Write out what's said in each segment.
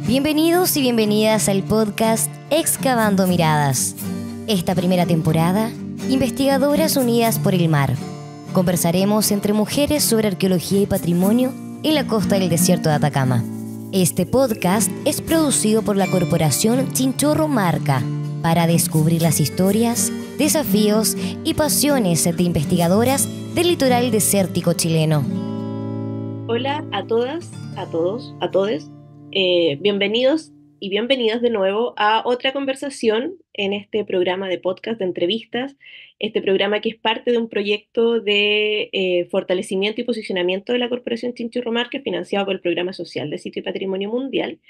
Bienvenidos y bienvenidas al podcast Excavando Miradas. Esta primera temporada, investigadoras unidas por el mar. Conversaremos entre mujeres sobre arqueología y patrimonio en la costa del desierto de Atacama. Este podcast es producido por la corporación Chinchorro Marca para descubrir las historias, desafíos y pasiones de investigadoras del litoral desértico chileno. Hola a todas, a todos, a todes. Bienvenidos y bienvenidas de nuevo a otra conversación en este programa de podcast de entrevistas, este programa que es parte de un proyecto de fortalecimiento y posicionamiento de la Corporación Chinchorro Marca, financiado por el Programa Social de Sitio y Patrimonio Mundial.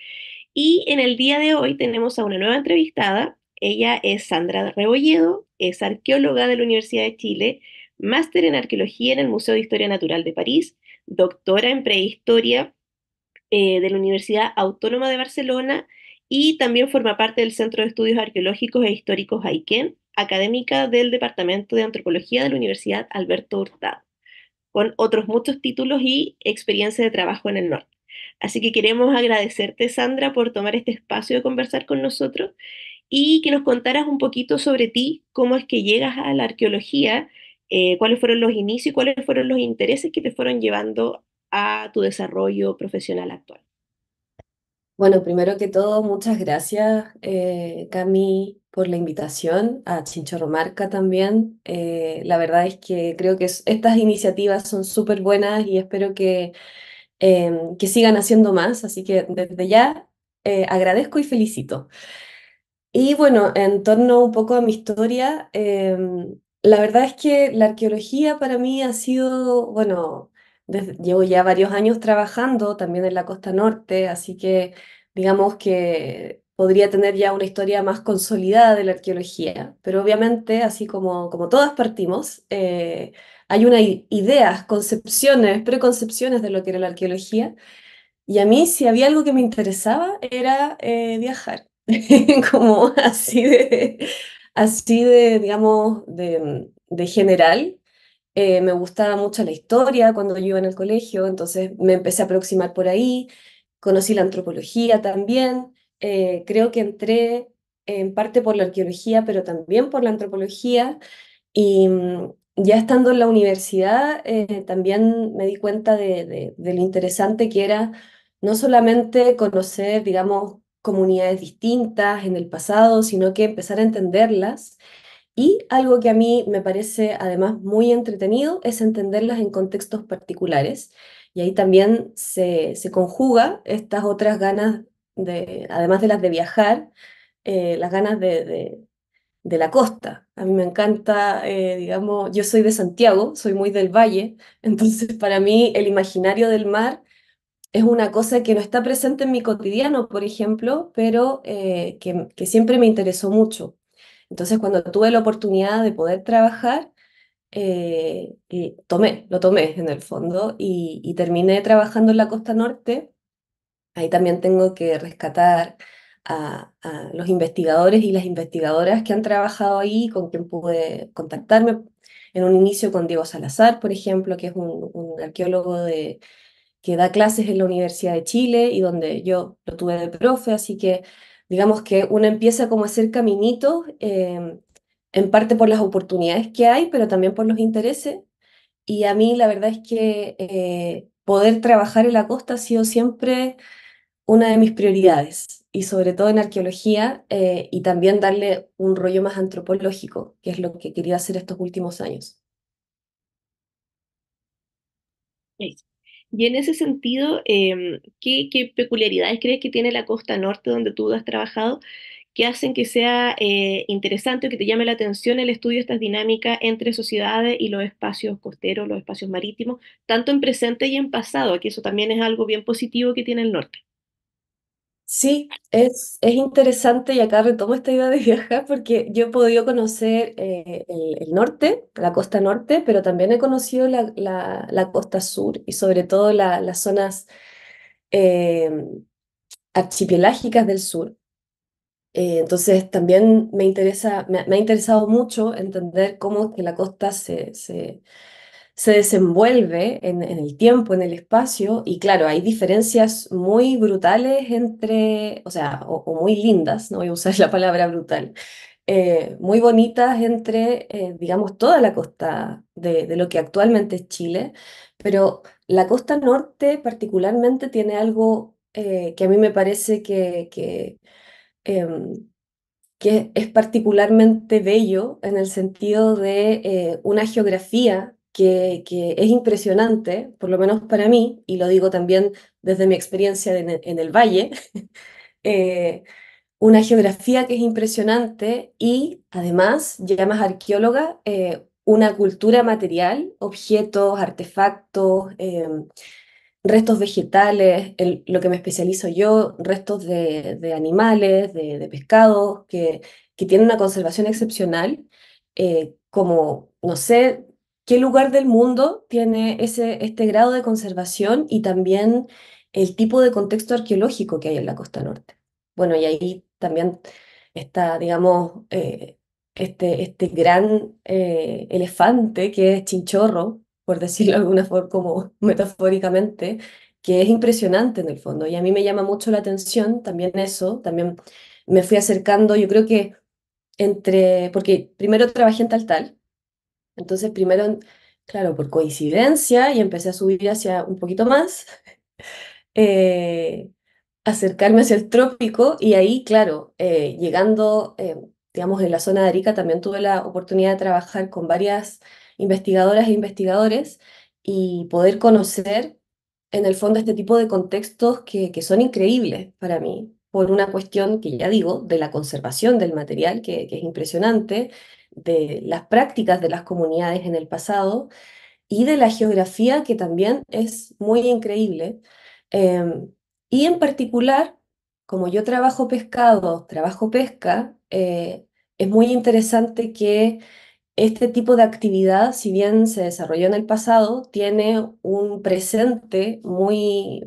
Y en el día de hoy tenemos a una nueva entrevistada. Ella es Sandra Rebolledo, es arqueóloga de la Universidad de Chile, máster en arqueología en el Museo de Historia Natural de París, doctora en prehistoria de la Universidad Autónoma de Barcelona y también forma parte del Centro de Estudios Arqueológicos e Históricos Aysén, académica del Departamento de Antropología de la Universidad Alberto Hurtado, con otros muchos títulos y experiencia de trabajo en el norte. Así que queremos agradecerte, Sandra, por tomar este espacio de conversar con nosotros y que nos contaras un poquito sobre ti, cómo es que llegas a la arqueología, cuáles fueron los inicios y cuáles fueron los intereses que te fueron llevando a tu desarrollo profesional actual. Bueno, primero que todo, muchas gracias, Cami, por la invitación, a Chinchorro Marca también. La verdad es que creo que estas iniciativas son súper buenas y espero que sigan haciendo más, así que desde ya agradezco y felicito. Y bueno, en torno un poco a mi historia, la verdad es que la arqueología para mí ha sido, bueno, llevo ya varios años trabajando también en la costa norte, así que digamos que podría tener ya una historia más consolidada de la arqueología, pero obviamente, así como todas partimos, hay unas ideas, concepciones, preconcepciones de lo que era la arqueología, y a mí si había algo que me interesaba era viajar. Como digamos, de general. Me gustaba mucho la historia cuando yo iba en el colegio, entonces me empecé a aproximar por ahí, conocí la antropología también, creo que entré en parte por la arqueología, pero también por la antropología, y ya estando en la universidad también me di cuenta de lo interesante que era no solamente conocer, digamos, comunidades distintas en el pasado, sino que empezar a entenderlas. Y algo que a mí me parece además muy entretenido es entenderlas en contextos particulares. Y ahí también se conjuga estas otras ganas además de las de viajar, las ganas de la costa. A mí me encanta, digamos, yo soy de Santiago, soy muy del valle, entonces para mí el imaginario del mar es una cosa que no está presente en mi cotidiano, por ejemplo, pero que siempre me interesó mucho. Entonces, cuando tuve la oportunidad de poder trabajar, lo tomé en el fondo y terminé trabajando en la costa norte. Ahí también tengo que rescatar a los investigadores y las investigadoras que han trabajado ahí, con quien pude contactarme. En un inicio con Diego Salazar, por ejemplo, que es un arqueólogo que da clases en la Universidad de Chile y donde yo lo tuve de profe, así que digamos que uno empieza como a hacer caminitos, en parte por las oportunidades que hay, pero también por los intereses. Y a mí la verdad es que poder trabajar en la costa ha sido siempre una de mis prioridades, y sobre todo en arqueología, y también darle un rollo más antropológico, que es lo que quería hacer estos últimos años. Eso. Y en ese sentido, ¿qué peculiaridades crees que tiene la costa norte donde tú has trabajado que hacen que sea interesante o que te llame la atención el estudio de estas dinámicas entre sociedades y los espacios costeros, los espacios marítimos, tanto en presente y en pasado, que eso también es algo bien positivo que tiene el norte? Sí, es interesante y acá retomo esta idea de viajar porque yo he podido conocer el norte, la costa norte, pero también he conocido la costa sur y sobre todo las zonas eh, archipelágicas del sur. Entonces también me ha interesado mucho entender cómo es que la costa se desenvuelve en el tiempo, en el espacio, y claro, hay diferencias muy brutales entre, o sea, o muy lindas, no voy a usar la palabra brutal, muy bonitas entre, digamos, toda la costa de lo que actualmente es Chile, pero la costa norte particularmente tiene algo que a mí me parece em, que es particularmente bello en el sentido de una geografía que es impresionante, por lo menos para mí, y lo digo también desde mi experiencia en el valle, eh, una geografía que es impresionante y además, ya más arqueóloga, una cultura material, objetos, artefactos, restos vegetales, lo que me especializo yo, restos de animales, de pescados, que tienen una conservación excepcional, como no sé qué lugar del mundo tiene este grado de conservación y también el tipo de contexto arqueológico que hay en la costa norte. Bueno, y ahí también está, digamos, este gran elefante que es Chinchorro, por decirlo de alguna forma, como metafóricamente, que es impresionante en el fondo. Y a mí me llama mucho la atención también eso, también me fui acercando, yo creo que porque primero trabajé en Taltal, entonces primero, claro, por coincidencia, y empecé a subir hacia un poquito más, eh, acercarme hacia el trópico, y ahí, claro, llegando, digamos, en la zona de Arica, también tuve la oportunidad de trabajar con varias investigadoras e investigadores y poder conocer, en el fondo, este tipo de contextos que son increíbles para mí, por una cuestión que ya digo, de la conservación del material, que es impresionante, de las prácticas de las comunidades en el pasado y de la geografía, que también es muy increíble. Em, y en particular, como yo trabajo pescado, trabajo pesca, es muy interesante que este tipo de actividad, si bien se desarrolló en el pasado, tiene un presente muy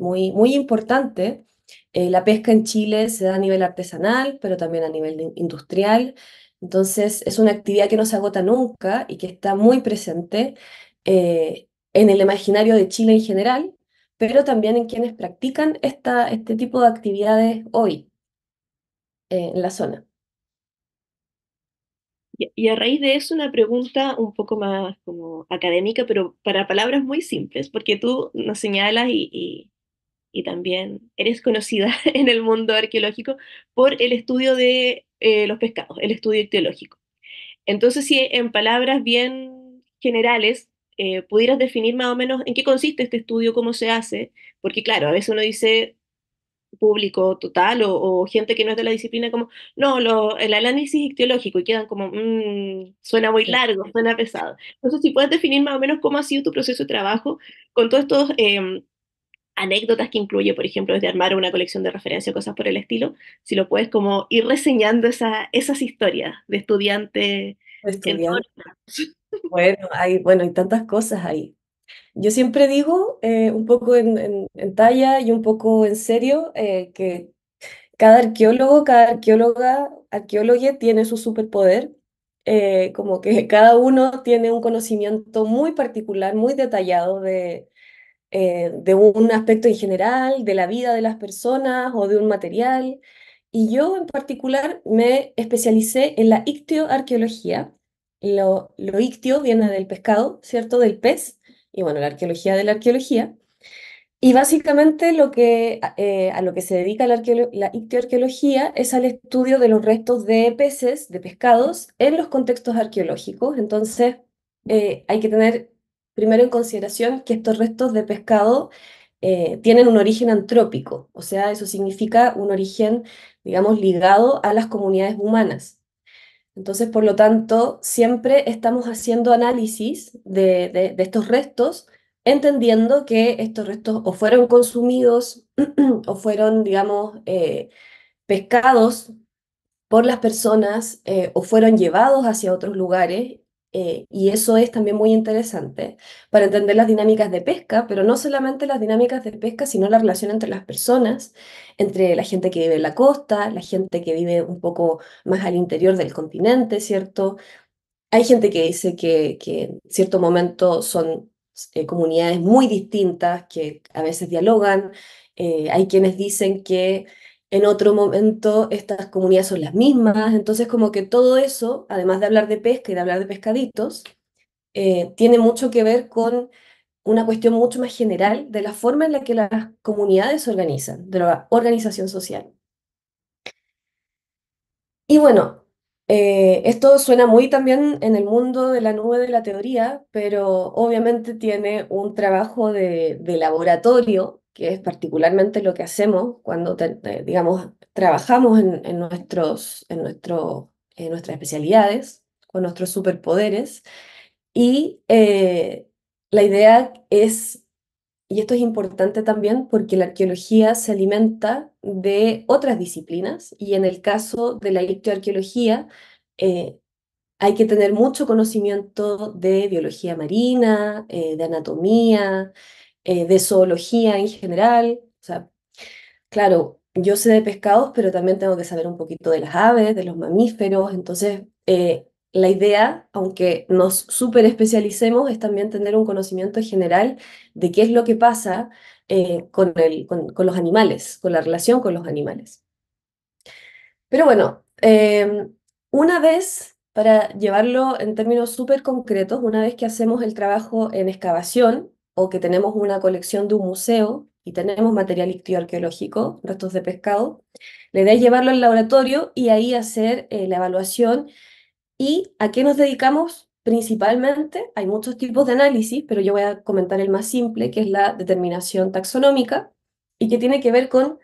importante. La pesca en Chile se da a nivel artesanal, pero también a nivel industrial. Entonces, es una actividad que no se agota nunca y que está muy presente en el imaginario de Chile en general, pero también en quienes practican este tipo de actividades hoy en la zona. Y a raíz de eso, una pregunta un poco más como académica, pero para palabras muy simples, porque tú nos señalas y también eres conocida en el mundo arqueológico por el estudio de los pescados, el estudio ictiológico. Entonces, si en palabras bien generales pudieras definir más o menos en qué consiste este estudio, cómo se hace, porque claro, a veces uno dice público total o gente que no es de la disciplina como, no, el análisis ictiológico y quedan como, suena muy largo, suena pesado. Entonces, si puedes definir más o menos cómo ha sido tu proceso de trabajo con todos estos anécdotas que incluye, por ejemplo, desde armar una colección de referencia, cosas por el estilo, si lo puedes como ir reseñando esas historias de estudiante en todo Estudiante. Bueno, hay tantas cosas ahí. Yo siempre digo, un poco en talla y un poco en serio, que cada arqueólogo, cada arqueóloga, arqueólogue tiene su superpoder, como que cada uno tiene un conocimiento muy particular, muy detallado de un aspecto en general, de la vida de las personas o de un material. Y yo en particular me especialicé en la ictioarqueología. Lo ictio viene del pescado, ¿cierto? Del pez. Y bueno, la arqueología de la arqueología. Y básicamente a lo que se dedica la ictioarqueología es al estudio de los restos de peces, de pescados, en los contextos arqueológicos. Entonces, hay que tener primero en consideración que estos restos de pescado tienen un origen antrópico, o sea, eso significa un origen, digamos, ligado a las comunidades humanas. Entonces, por lo tanto, siempre estamos haciendo análisis de estos restos, entendiendo que estos restos o fueron consumidos o fueron, digamos, pescados por las personas o fueron llevados hacia otros lugares. Y eso es también muy interesante para entender las dinámicas de pesca, pero no solamente las dinámicas de pesca, sino la relación entre las personas, entre la gente que vive en la costa, la gente que vive un poco más al interior del continente, ¿cierto? Hay gente que dice que en cierto momento son comunidades muy distintas que a veces dialogan. Hay quienes dicen que en otro momento estas comunidades son las mismas, entonces como que todo eso, además de hablar de pesca y de hablar de pescaditos, tiene mucho que ver con una cuestión mucho más general de la forma en la que las comunidades se organizan, de la organización social. Y bueno, esto suena muy también en el mundo de la nube de la teoría, pero obviamente tiene un trabajo de laboratorio, que es particularmente lo que hacemos cuando, digamos, trabajamos en nuestras especialidades, con nuestros superpoderes. Y la idea es, y esto es importante también porque la arqueología se alimenta de otras disciplinas y en el caso de la ictioarqueología eh, hay que tener mucho conocimiento de biología marina, de anatomía, de zoología en general. O sea, claro, yo sé de pescados, pero también tengo que saber un poquito de las aves, de los mamíferos. Entonces, la idea, aunque nos súper especialicemos, es también tener un conocimiento general de qué es lo que pasa con los animales, con la relación con los animales. Pero bueno, una vez, para llevarlo en términos súper concretos, una vez que hacemos el trabajo en excavación o que tenemos una colección de un museo y tenemos material ictioarqueológico, restos de pescado, la idea es llevarlo al laboratorio y ahí hacer la evaluación. ¿Y a qué nos dedicamos? Principalmente, hay muchos tipos de análisis, pero yo voy a comentar el más simple, que es la determinación taxonómica y que tiene que ver con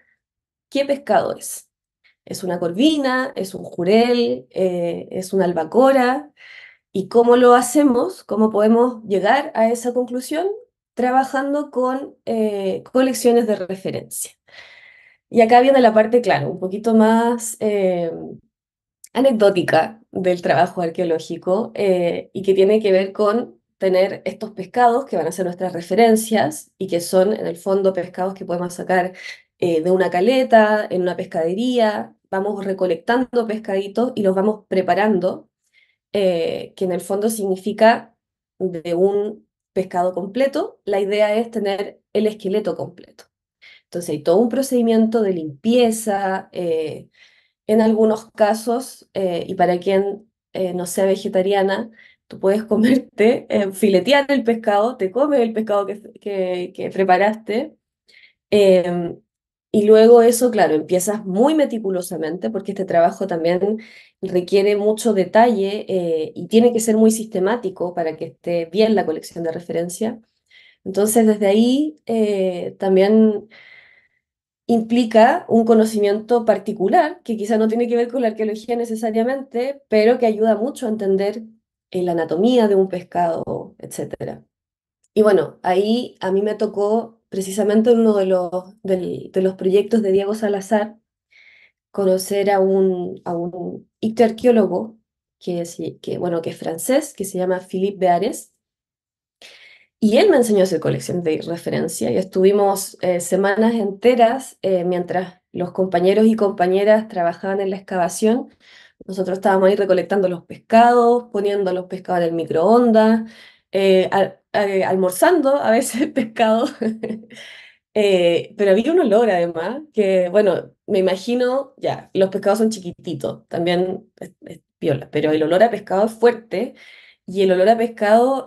qué pescado es. ¿Es una corvina? ¿Es un jurel? ¿Es una albacora? ¿Y cómo lo hacemos? ¿Cómo podemos llegar a esa conclusión? Trabajando con colecciones de referencia. Y acá viene la parte, claro, un poquito más anecdótica del trabajo arqueológico y que tiene que ver con tener estos pescados que van a ser nuestras referencias y que son en el fondo pescados que podemos sacar de una caleta, en una pescadería, vamos recolectando pescaditos y los vamos preparando, que en el fondo significa de un pescado completo, la idea es tener el esqueleto completo. Entonces hay todo un procedimiento de limpieza, en algunos casos, y para quien no sea vegetariana, tú puedes comerte, filetear el pescado, te comes el pescado que preparaste, em, y luego eso, claro, empiezas muy meticulosamente, porque este trabajo también requiere mucho detalle y tiene que ser muy sistemático para que esté bien la colección de referencia. Entonces, desde ahí también implica un conocimiento particular, que quizá no tiene que ver con la arqueología necesariamente, pero que ayuda mucho a entender la anatomía de un pescado, etcétera. Y bueno, ahí a mí me tocó precisamente en uno de los proyectos de Diego Salazar conocer a un ictioarqueólogo bueno, que es francés, que se llama Philippe Beares, y él me enseñó a hacer colección de referencia y estuvimos semanas enteras mientras los compañeros y compañeras trabajaban en la excavación. Nosotros estábamos ahí recolectando los pescados, poniendo los pescados en el microondas, almorzando a veces el pescado. Pero había un olor además que, bueno, me imagino, ya, los pescados son chiquititos, también es piola, pero el olor a pescado es fuerte y el olor a pescado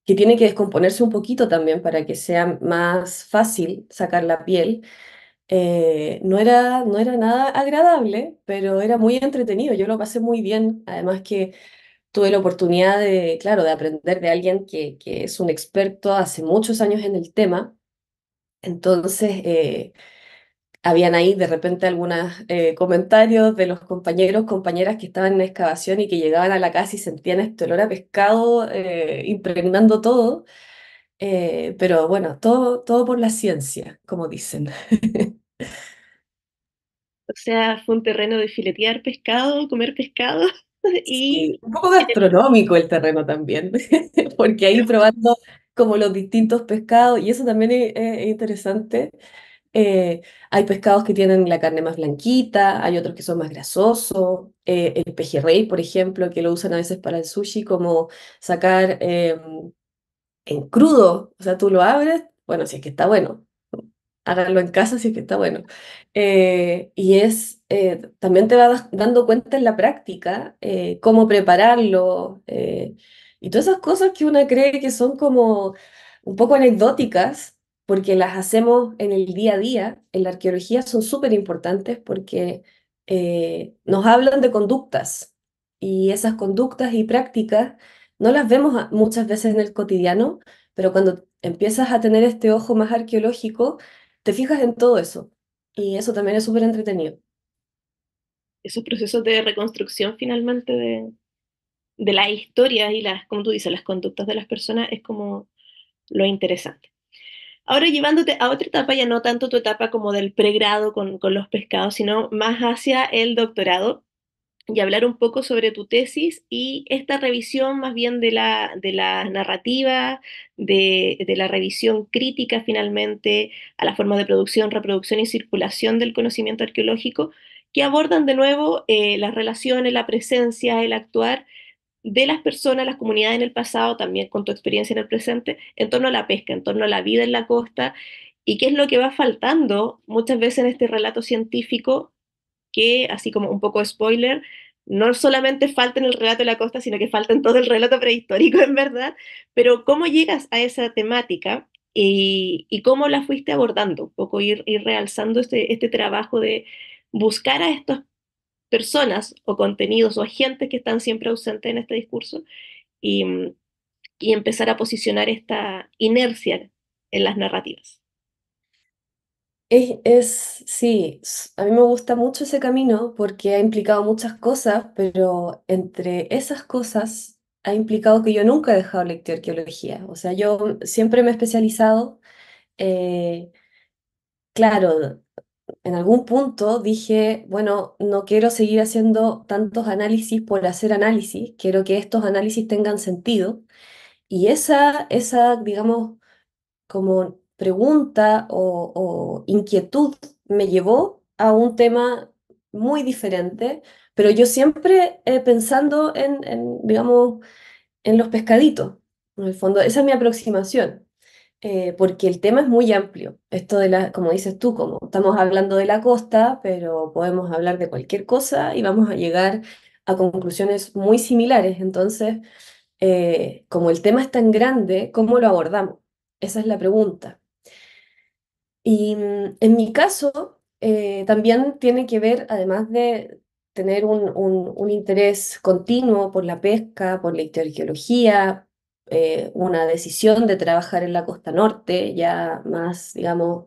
que tiene que descomponerse un poquito también para que sea más fácil sacar la piel, no era nada agradable, pero era muy entretenido, yo lo pasé muy bien, además que tuve la oportunidad de, claro, de aprender de alguien que es un experto hace muchos años en el tema. Entonces, habían ahí de repente algunos comentarios de los compañeros, compañeras que estaban en excavación y que llegaban a la casa y sentían este olor a pescado impregnando todo. Pero bueno, todo por la ciencia, como dicen. O sea, fue un terreno de filetear pescado, comer pescado y Y un poco gastronómico el terreno también, porque ahí probando como los distintos pescados, y eso también es interesante. Hay pescados que tienen la carne más blanquita, hay otros que son más grasosos. El pejerrey, por ejemplo, que lo usan a veces para el sushi, como sacar en crudo, o sea, tú lo abres, bueno, si es que está bueno, háganlo en casa si es que está bueno. También te vas dando cuenta en la práctica cómo prepararlo y todas esas cosas que uno cree que son como un poco anecdóticas, porque las hacemos en el día a día, en la arqueología son súper importantes porque nos hablan de conductas y esas conductas y prácticas no las vemos muchas veces en el cotidiano, pero cuando empiezas a tener este ojo más arqueológico, te fijas en todo eso. Y eso también es súper entretenido. Esos procesos de reconstrucción finalmente de las historias y las, como tú dices, las conductas de las personas es como lo interesante. Ahora llevándote a otra etapa, ya no tanto tu etapa como del pregrado con los pescados, sino más hacia el doctorado y hablar un poco sobre tu tesis y esta revisión más bien de la narrativa, de la revisión crítica finalmente a la forma de producción, reproducción y circulación del conocimiento arqueológico, que abordan de nuevo las relaciones, la presencia, el actuar de las personas, las comunidades en el pasado, también con tu experiencia en el presente, en torno a la pesca, en torno a la vida en la costa, y qué es lo que va faltando muchas veces en este relato científico, que, así como un poco spoiler, no solamente falta en el relato de la costa, sino que falta en todo el relato prehistórico, en verdad, pero cómo llegas a esa temática y cómo la fuiste abordando, un poco ir realzando este trabajo de buscar a estas personas o contenidos o agentes que están siempre ausentes en este discurso y, y empezar a posicionar esta inercia en las narrativas. Sí, a mí me gusta mucho ese camino porque ha implicado muchas cosas, pero entre esas cosas ha implicado que yo nunca he dejado la arqueología. O sea, yo siempre me he especializado. eh, claro, en algún punto dije, bueno, no quiero seguir haciendo tantos análisis por hacer análisis, quiero que estos análisis tengan sentido. Y digamos, como pregunta o inquietud me llevó a un tema muy diferente, pero yo siempre pensando digamos, en los pescaditos. En el fondo, esa es mi aproximación, porque el tema es muy amplio. Esto como dices tú, como estamos hablando de la costa, pero podemos hablar de cualquier cosa y vamos a llegar a conclusiones muy similares. Entonces, como el tema es tan grande, ¿cómo lo abordamos? Esa es la pregunta. Y en mi caso, también tiene que ver, además de tener un interés continuo por la pesca, por la ictiología, una decisión de trabajar en la costa norte, ya más, digamos,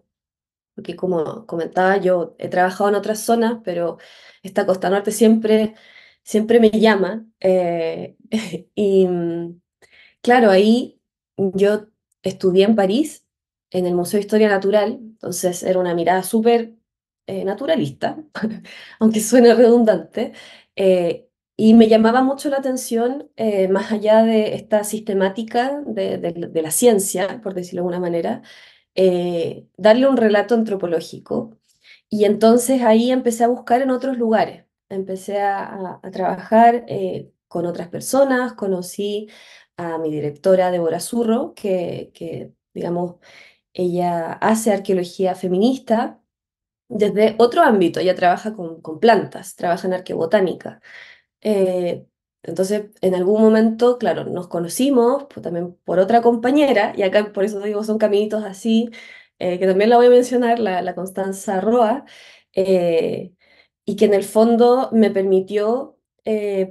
porque como comentaba, yo he trabajado en otras zonas, pero esta costa norte siempre me llama. Y claro, ahí yo estudié en París, en el Museo de Historia Natural, entonces era una mirada súper naturalista, aunque suene redundante, y me llamaba mucho la atención, más allá de esta sistemática de la ciencia, por decirlo de alguna manera, darle un relato antropológico. Y entonces ahí empecé a buscar en otros lugares, empecé a trabajar con otras personas, conocí a mi directora Débora Zurro, digamos, ella hace arqueología feminista desde otro ámbito, ella trabaja con plantas, trabaja en arqueobotánica. Eh, entonces, en algún momento, claro, nos conocimos pues, también por otra compañera, y acá por eso digo, son caminitos así, que también la voy a mencionar, la Constanza Roa, eh, y que en el fondo me permitió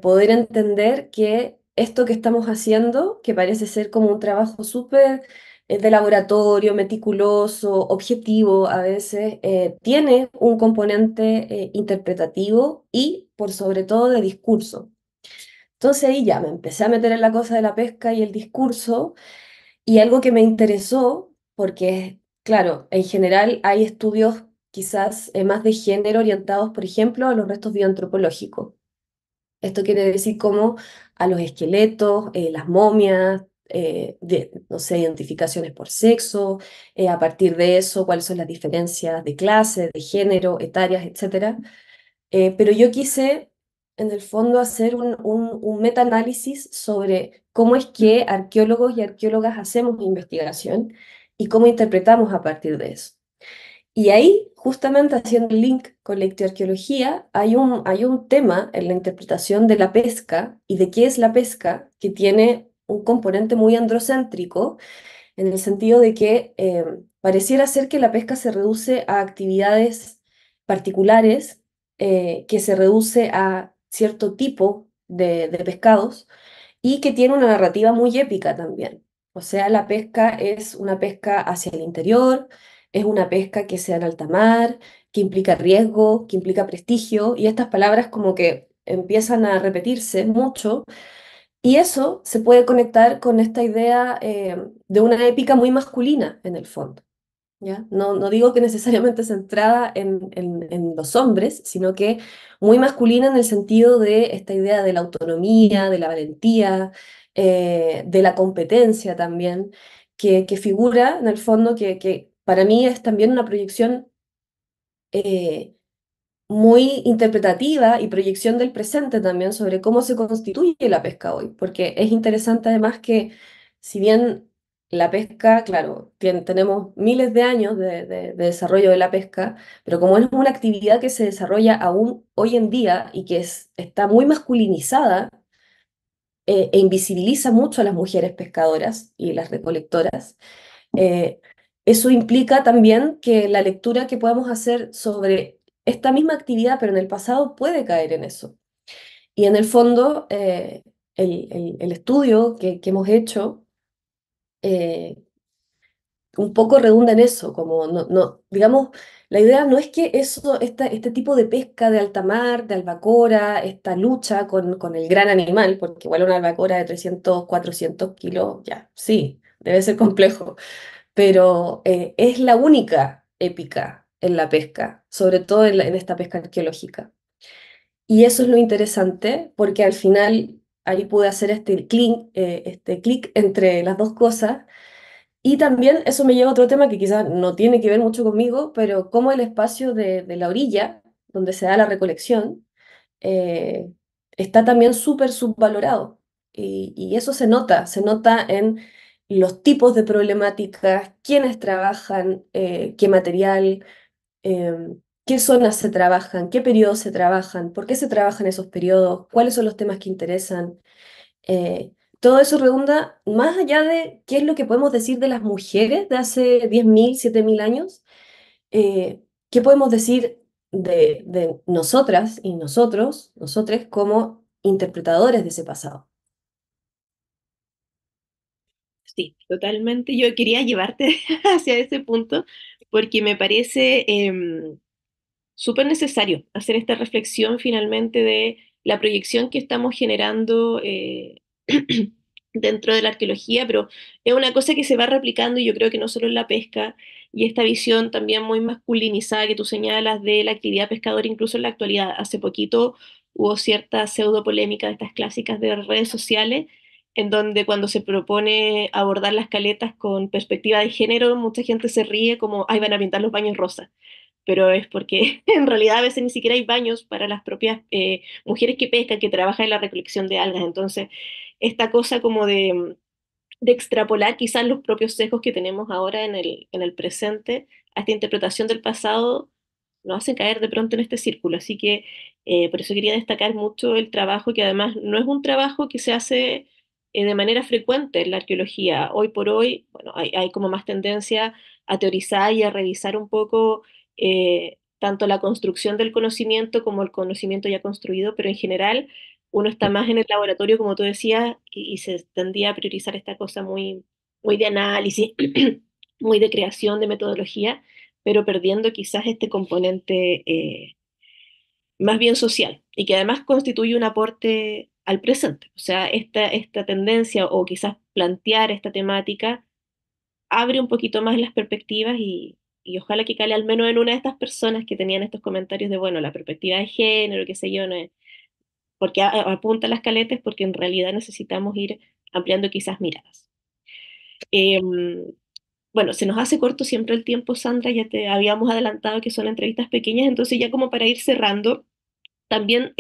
poder entender que esto que estamos haciendo, que parece ser como un trabajo súper de laboratorio, meticuloso, objetivo a veces, tiene un componente interpretativo y por sobre todo de discurso. Entonces ahí ya me empecé a meter en la cosa de la pesca y el discurso y algo que me interesó, porque claro, en general hay estudios quizás más de género orientados, por ejemplo, a los restos bioantropológicos. Esto quiere decir como a los esqueletos, las momias, no sé, identificaciones por sexo, a partir de eso, cuáles son las diferencias de clase, de género, etarias, etcétera. Pero yo quise en el fondo, hacer un metaanálisis sobre cómo es que arqueólogos y arqueólogas hacemos investigación y cómo interpretamos a partir de eso. Y ahí, justamente haciendo el link con la ictioarqueología, hay un tema en la interpretación de la pesca y de qué es la pesca que tiene un componente muy androcéntrico, en el sentido de que pareciera ser que la pesca se reduce a actividades particulares, que se reduce a cierto tipo de pescados y que tiene una narrativa muy épica también. O sea, la pesca es una pesca hacia el interior, es una pesca que sea en alta mar, que implica riesgo, que implica prestigio, y estas palabras como que empiezan a repetirse mucho, y eso se puede conectar con esta idea de una épica muy masculina en el fondo. ¿Ya? No, no digo que necesariamente centrada en los hombres, sino que muy masculina en el sentido de esta idea de la autonomía, de la valentía, de la competencia también, que figura en el fondo, que para mí es también una proyección eh, muy interpretativa y proyección del presente también sobre cómo se constituye la pesca hoy, porque es interesante además que si bien la pesca, claro, tenemos miles de años de desarrollo de la pesca, pero como es una actividad que se desarrolla aún hoy en día y que está muy masculinizada, e invisibiliza mucho a las mujeres pescadoras y las recolectoras, eh, eso implica también que la lectura que podamos hacer sobre esta misma actividad, pero en el pasado, puede caer en eso. Y en el fondo, el estudio que hemos hecho eh, un poco redunda en eso, como digamos, la idea no es que este tipo de pesca de alta mar, de albacora, esta lucha con el gran animal, porque igual una albacora de 300 400 kilos, ya, sí, debe ser complejo, pero es la única épica en la pesca, sobre todo en esta pesca arqueológica. Y eso es lo interesante, porque al final ahí pude hacer este clic entre las dos cosas. Y también eso me lleva a otro tema que quizás no tiene que ver mucho conmigo, pero como el espacio de la orilla, donde se da la recolección, eh, está también súper subvalorado. Y eso se nota en los tipos de problemáticas, quiénes trabajan, qué material, qué zonas se trabajan, qué periodos se trabajan, por qué se trabajan esos periodos, cuáles son los temas que interesan. Todo eso redunda más allá de qué es lo que podemos decir de las mujeres de hace 10.000 7.000 años, qué podemos decir de nosotras y nosotros como interpretadores de ese pasado. Sí, totalmente. Yo quería llevarte hacia ese punto porque me parece súper necesario hacer esta reflexión finalmente de la proyección que estamos generando dentro de la arqueología, pero es una cosa que se va replicando y yo creo que no solo en la pesca y esta visión también muy masculinizada que tú señalas de la actividad pescadora incluso en la actualidad. Hace poquito hubo cierta pseudo polémica de estas clásicas de redes sociales en donde cuando se propone abordar las caletas con perspectiva de género, mucha gente se ríe como, ay, van a pintar los baños rosas, pero es porque en realidad a veces ni siquiera hay baños para las propias mujeres que pescan, que trabajan en la recolección de algas. Entonces, esta cosa como de extrapolar quizás los propios sesgos que tenemos ahora en el presente a esta interpretación del pasado nos hacen caer de pronto en este círculo. Así que por eso quería destacar mucho el trabajo, que además no es un trabajo que se hace de manera frecuente en la arqueología. Hoy por hoy, bueno, hay como más tendencia a teorizar y a revisar un poco tanto la construcción del conocimiento como el conocimiento ya construido, pero en general uno está más en el laboratorio, como tú decías, y se tendía a priorizar esta cosa muy, muy de análisis, muy de creación de metodología, pero perdiendo quizás este componente más bien social y que además constituye un aporte al presente. O sea, esta tendencia o quizás plantear esta temática abre un poquito más las perspectivas y ojalá que cale al menos en una de estas personas que tenían estos comentarios de, bueno, la perspectiva de género, qué sé yo, no es, porque apunta las caletas, porque en realidad necesitamos ir ampliando quizás miradas. Bueno, se nos hace corto siempre el tiempo, Sandra, ya te habíamos adelantado que son entrevistas pequeñas, entonces ya como para ir cerrando, también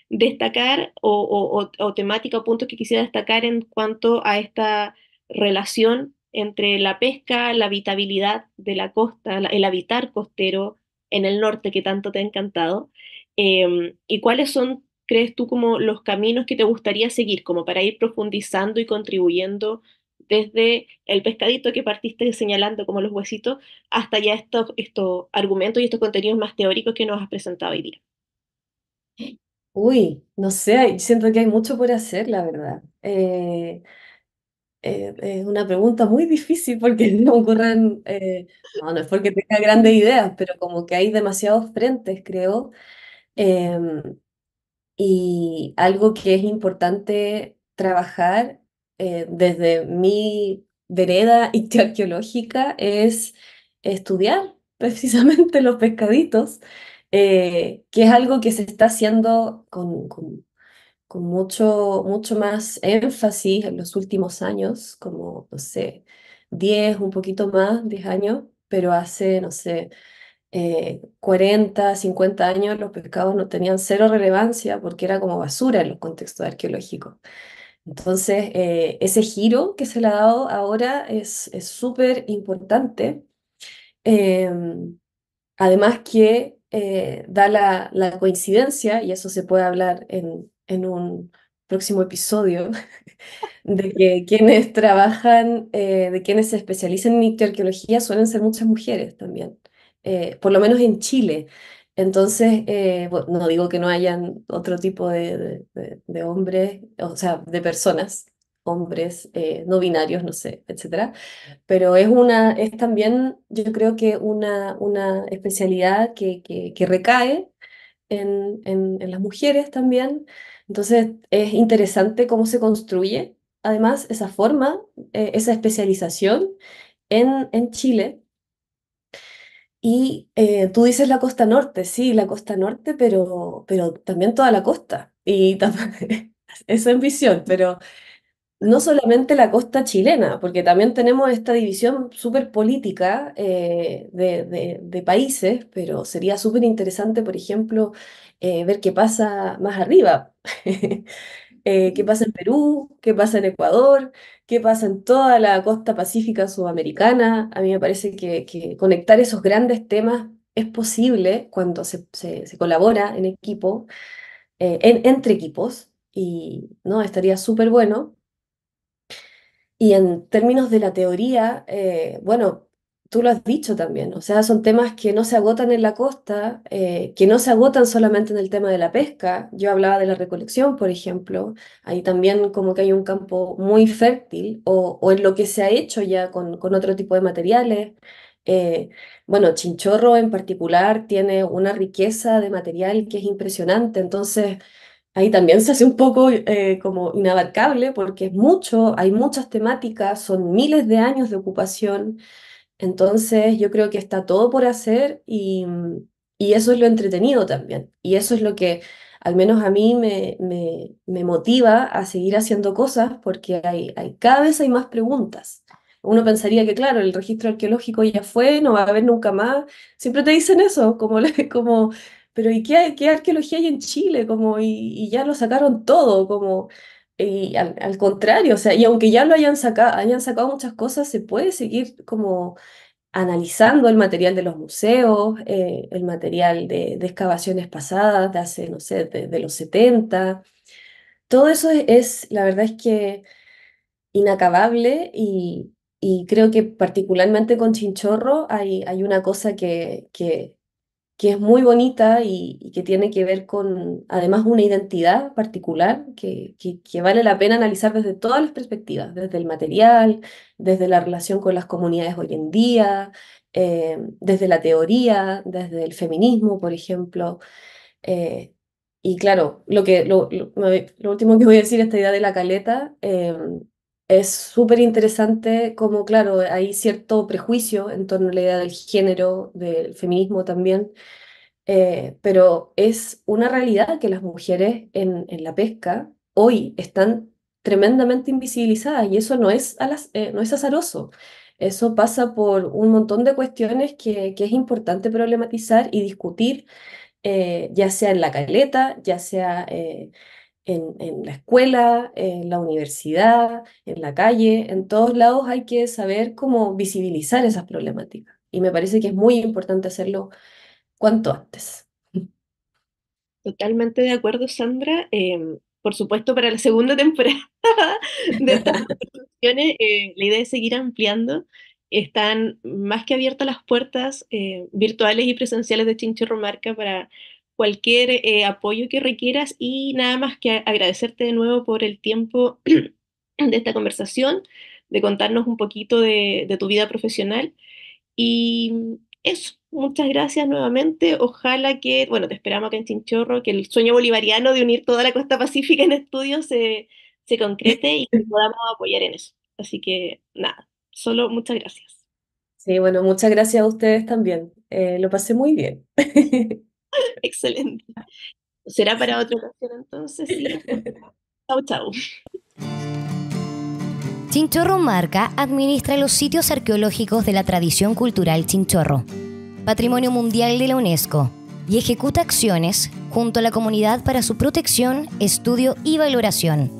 destacar o temática o puntos que quisiera destacar en cuanto a esta relación entre la pesca, la habitabilidad de la costa, el habitar costero en el norte que tanto te ha encantado, y cuáles son, crees tú, como los caminos que te gustaría seguir, como para ir profundizando y contribuyendo desde el pescadito que partiste señalando como los huesitos, hasta ya estos argumentos y estos contenidos más teóricos que nos has presentado hoy día. Uy, no sé, siento que hay mucho por hacer, la verdad. Es una pregunta muy difícil porque no ocurren, no, no es porque tenga grandes ideas, pero como que hay demasiados frentes, creo. Em, y algo que es importante trabajar desde mi vereda ictiarqueológica es estudiar precisamente los pescaditos, que es algo que se está haciendo con mucho más énfasis en los últimos años, como, no sé, 10 un poquito más, 10 años, pero hace, no sé, 40, 50 años los pescados no tenían cero relevancia porque era como basura en los contextos arqueológicos. Entonces, ese giro que se le ha dado ahora es súper importante. Em, Además que da la coincidencia, y eso se puede hablar en un próximo episodio, de que quienes trabajan, de quienes se especializan en ictiarqueología suelen ser muchas mujeres también, por lo menos en Chile. Entonces, bueno, no digo que no hayan otro tipo de hombres, o sea, de personas, hombres no binarios, no sé, etcétera, pero es también, yo creo que una especialidad que recae en las mujeres también. Entonces es interesante cómo se construye, además, esa forma, esa especialización en Chile. Y tú dices la costa norte, sí, la costa norte, pero también toda la costa. Y eso es visión, pero no solamente la costa chilena, porque también tenemos esta división súper política de países, pero sería súper interesante, por ejemplo, ver qué pasa más arriba. Qué pasa en Perú, qué pasa en Ecuador, qué pasa en toda la costa pacífica sudamericana. A mí me parece que conectar esos grandes temas es posible cuando se colabora en equipo, entre equipos, y no, estaría súper bueno. Y en términos de la teoría, bueno, tú lo has dicho también, o sea, son temas que no se agotan en la costa, que no se agotan solamente en el tema de la pesca. Yo hablaba de la recolección, por ejemplo, ahí también como que hay un campo muy fértil, o en lo que se ha hecho ya con otro tipo de materiales. Eh, bueno, Chinchorro en particular tiene una riqueza de material que es impresionante, entonces ahí también se hace un poco como inabarcable porque es mucho, hay muchas temáticas, son miles de años de ocupación, entonces yo creo que está todo por hacer y eso es lo entretenido también. Y eso es lo que al menos a mí me motiva a seguir haciendo cosas porque cada vez hay más preguntas. Uno pensaría que, claro, el registro arqueológico ya fue, no va a haber nunca más. Siempre te dicen eso, como, pero ¿y qué arqueología hay en Chile? Como, y ya lo sacaron todo, como, y al contrario, o sea, y aunque ya lo hayan sacado muchas cosas, se puede seguir como analizando el material de los museos, el material de excavaciones pasadas, de hace, no sé, de los 70. Todo eso la verdad es que inacabable y creo que particularmente con Chinchorro hay una cosa que es muy bonita y que tiene que ver con, además, una identidad particular que vale la pena analizar desde todas las perspectivas, desde el material, desde la relación con las comunidades hoy en día, desde la teoría, desde el feminismo, por ejemplo. eh, y claro, lo último que voy a decir, esta idea de la caleta, es súper interesante como, claro, hay cierto prejuicio en torno a la idea del género, del feminismo también, pero es una realidad que las mujeres en la pesca hoy están tremendamente invisibilizadas y eso no es azaroso. Eso pasa por un montón de cuestiones que es importante problematizar y discutir ya sea en la caleta, ya sea en la escuela, en la universidad, en la calle, en todos lados hay que saber cómo visibilizar esas problemáticas. Y me parece que es muy importante hacerlo cuanto antes. Totalmente de acuerdo, Sandra. Por supuesto, para la segunda temporada de estas conversaciones, la idea es seguir ampliando. Están más que abiertas las puertas virtuales y presenciales de Chinchorro Marca para cualquier apoyo que requieras y nada más que agradecerte de nuevo por el tiempo de esta conversación, de contarnos un poquito de tu vida profesional. Y eso, muchas gracias nuevamente. Ojalá que, bueno, te esperamos acá en Chinchorro, que el sueño bolivariano de unir toda la costa pacífica en estudios se concrete y que podamos apoyar en eso. Así que nada, solo muchas gracias. Sí, bueno, muchas gracias a ustedes también. Lo pasé muy bien. Excelente. Será para otra ocasión entonces, sí. Chau, chau. Chinchorro Marca administra los sitios arqueológicos de la tradición cultural Chinchorro, Patrimonio Mundial de la UNESCO, y ejecuta acciones junto a la comunidad para su protección, estudio y valoración.